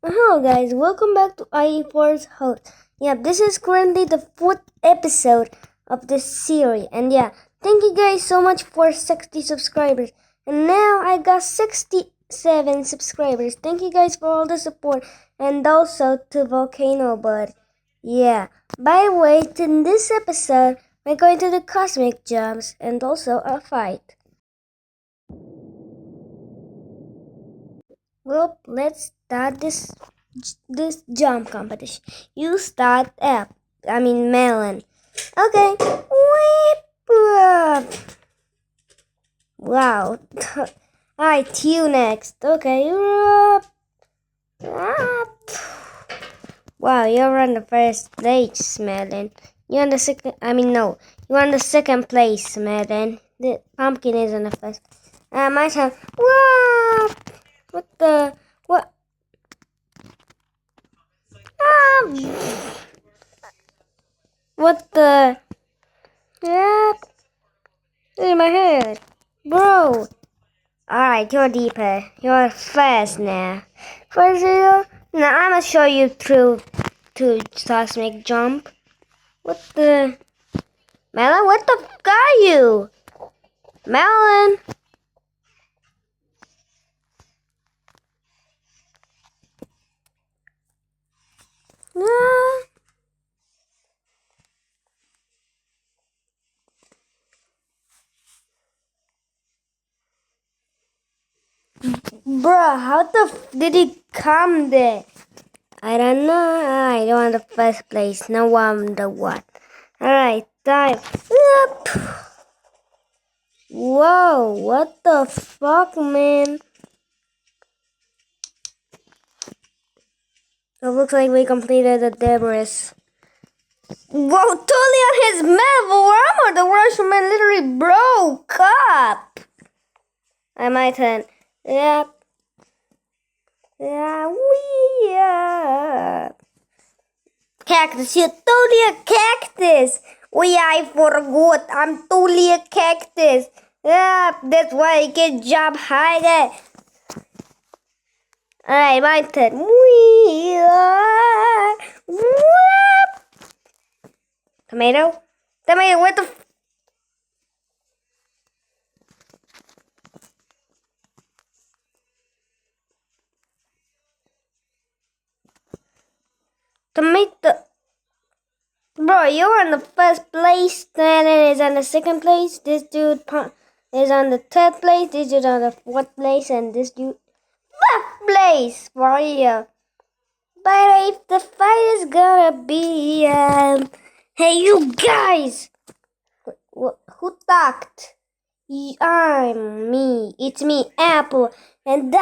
Hello guys, welcome back to IT4's house. This is currently the 4th episode of this series. And thank you guys so much for 60 subscribers. And now I got 67 subscribers. Thank you guys for all the support and also to Volcano Bud. By the way, in this episode, we're going to do cosmic jumps and also a fight. Well, let's start this jump competition. You start up. Melon. Okay. Whip up. Wow. Alright, you next. Okay. You're up. Up. Wow, you're on the first place, Melon. You're on the second. No. You're on the second place, Melon. The pumpkin is on the first. My turn. Wow. What the? What? What the? Yeah, in my head. Bro. Alright, you're deeper. You're fast now. First zero. Now I'm gonna show you through to cosmic jump. What the? Melon, what the fuck are you? Melon. Ah. Bruh, how the did he come there? I don't know. I don't want the first place. Now I'm the what? Alright, time. Whoa, what the fuck, man? It looks like we completed the debris. Whoa, totally on his metal armor! The Russian literally broke up! My turn. Yep. Yeah, we Cactus, you're totally a cactus! I forgot, I'm totally a cactus! Yeah, that's why I can jump higher. Alright, my turn. Tomato? Tomato, what the tomato? Bro, you're on the first place, Shannon is on the second place, this dude is on the third place, this dude on the fourth place, and this dude fifth place for you. But if the fight is gonna be, hey you guys! Who talked? I'm me. It's me, Apple. And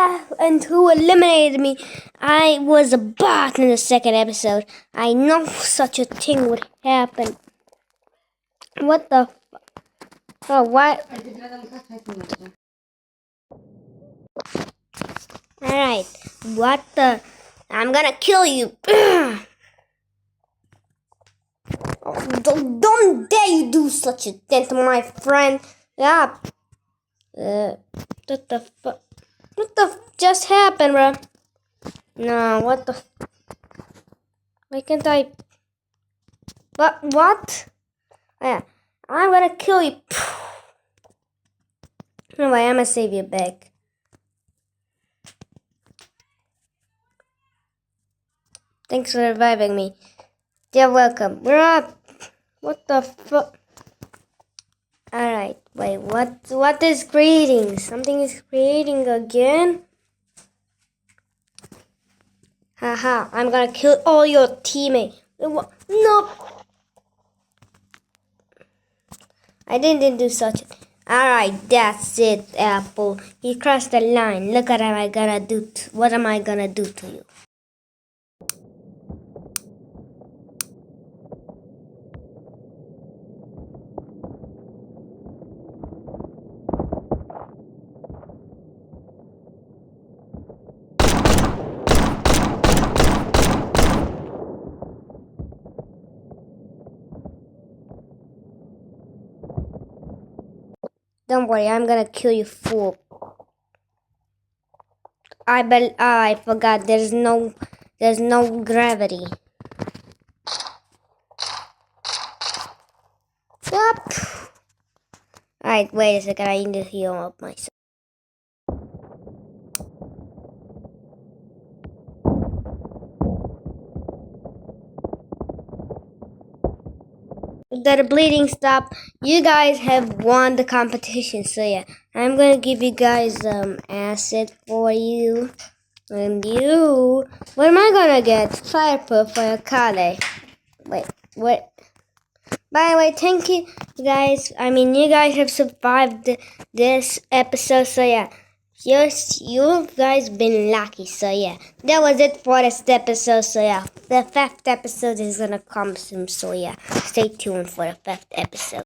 who eliminated me? I was a bot in the second episode. I know such a thing would happen. What the? Oh, what? Alright. What the? I'm gonna kill you. Don't dare you do such a thing to my friend. Yeah. What the fuck? What the just happened, bro? No, what the? Why can't I? But what? Yeah, I'm gonna kill you. Anyway, I'm gonna save you back. Thanks for reviving me. You're welcome. We're up. What the fuck? Alright, wait, what is creating? Something is creating again? Haha, I'm gonna kill all your teammates. No! I didn't do such a... Alright, that's it, Apple. You crossed the line. Look at what am I gonna do. What am I gonna do to you? Don't worry, I'm gonna kill you, fool. I forgot. There's no gravity. Stop. Alright, wait a second. I need to heal up myself. That the bleeding stop. You guys have won the competition. So yeah, I'm gonna give you guys acid for you. And you, what am I gonna get? Fireproof for your collar. Wait, what? By the way, thank you guys. You guys have survived this episode. So yeah, you guys been lucky. So yeah, that was it for this episode. So yeah, the fifth episode is gonna come soon. So yeah, stay tuned for the fifth episode.